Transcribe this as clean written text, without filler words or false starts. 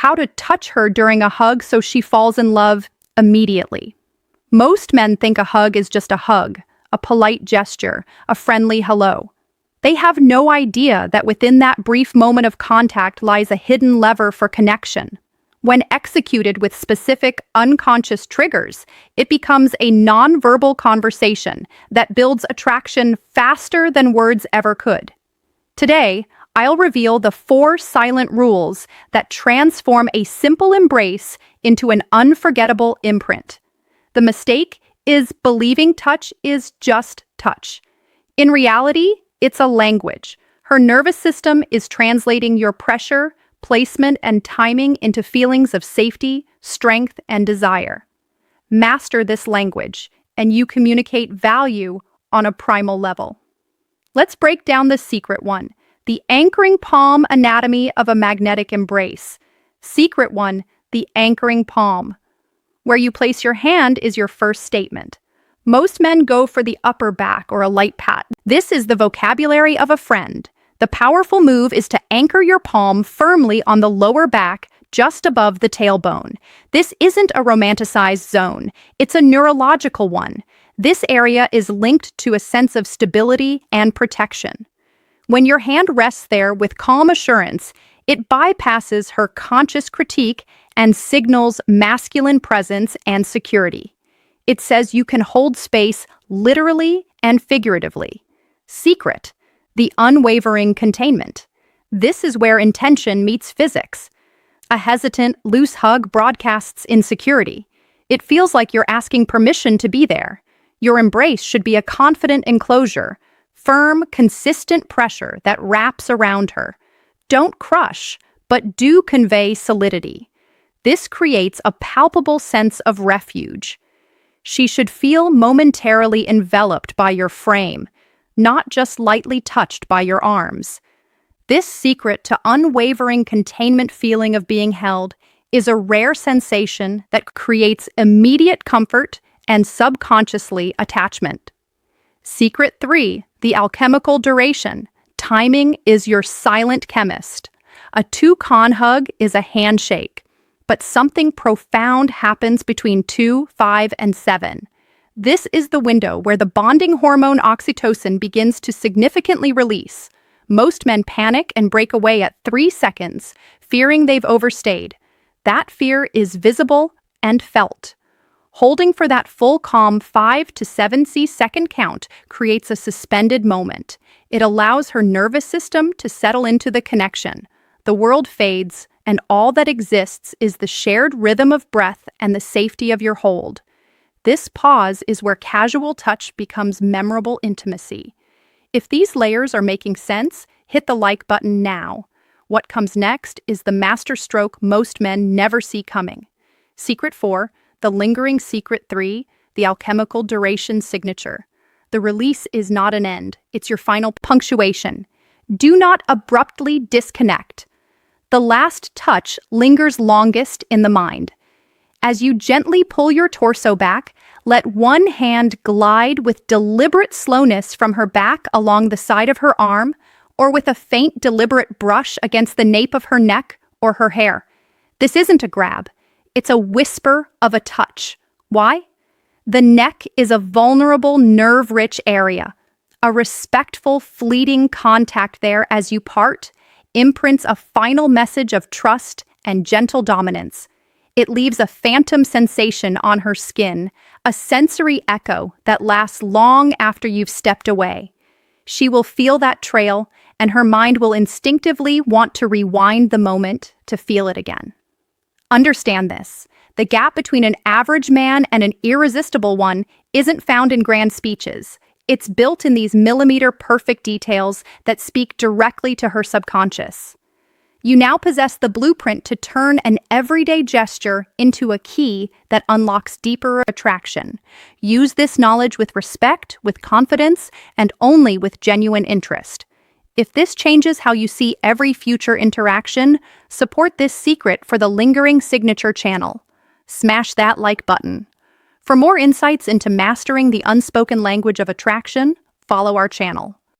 how to touch her during a hug so she falls in love immediately. Most men think a hug is just a hug, a polite gesture, a friendly hello. They have no idea that within that brief moment of contact lies a hidden lever for connection. When executed with specific, unconscious triggers, it becomes a nonverbal conversation that builds attraction faster than words ever could. Today, I'll reveal the 4 silent rules that transform a simple embrace into an unforgettable imprint. The mistake is believing touch is just touch. In reality, it's a language. Her nervous system is translating your pressure, placement, and timing into feelings of safety, strength, and desire. Master this language, and you communicate value on a primal level. Let's break down the secret one, the anchoring palm anatomy of a magnetic embrace. Secret one, the anchoring palm. Where you place your hand is your first statement. Most men go for the upper back or a light pat. This is the vocabulary of a friend. The powerful move is to anchor your palm firmly on the lower back, just above the tailbone. This isn't a romanticized zone. It's a neurological one. This area is linked to a sense of stability and protection. When your hand rests there with calm assurance, it bypasses her conscious critique and signals masculine presence and security. It says you can hold space literally and figuratively. Secret, the unwavering containment. This is where intention meets physics. A hesitant, loose hug broadcasts insecurity. It feels like you're asking permission to be there. Your embrace should be a confident enclosure, firm, consistent pressure that wraps around her. Don't crush, but do convey solidity. This creates a palpable sense of refuge. She should feel momentarily enveloped by your frame, not just lightly touched by your arms. This secret to unwavering containment feeling of being held is a rare sensation that creates immediate comfort and subconsciously attachment. Secret 3, the alchemical duration. Timing is your silent chemist. A 2-con hug is a handshake, but something profound happens between 2, 5, and 7. This is the window where the bonding hormone oxytocin begins to significantly release. Most men panic and break away at 3 seconds, fearing they've overstayed. That fear is visible and felt. Holding for that full calm 5 to 7 second count creates a suspended moment. It allows her nervous system to settle into the connection. The world fades, and all that exists is the shared rhythm of breath and the safety of your hold. This pause is where casual touch becomes memorable intimacy. If these layers are making sense, hit the like button now. What comes next is the masterstroke most men never see coming. Secret 4, the lingering secret 3, the alchemical duration signature. The release is not an end, it's your final punctuation. Do not abruptly disconnect. The last touch lingers longest in the mind. As you gently pull your torso back, let one hand glide with deliberate slowness from her back along the side of her arm, or with a faint, deliberate brush against the nape of her neck or her hair. This isn't a grab. It's a whisper of a touch. Why? The neck is a vulnerable, nerve-rich area. A respectful, fleeting contact there as you part imprints a final message of trust and gentle dominance. It leaves a phantom sensation on her skin, a sensory echo that lasts long after you've stepped away. She will feel that trail, and her mind will instinctively want to rewind the moment to feel it again. Understand this. The gap between an average man and an irresistible one isn't found in grand speeches. It's built in these millimeter-perfect details that speak directly to her subconscious. You now possess the blueprint to turn an everyday gesture into a key that unlocks deeper attraction. Use this knowledge with respect, with confidence, and only with genuine interest. If this changes how you see every future interaction, support this secret for the lingering signature channel. Smash that like button. For more insights into mastering the unspoken language of attraction, follow our channel.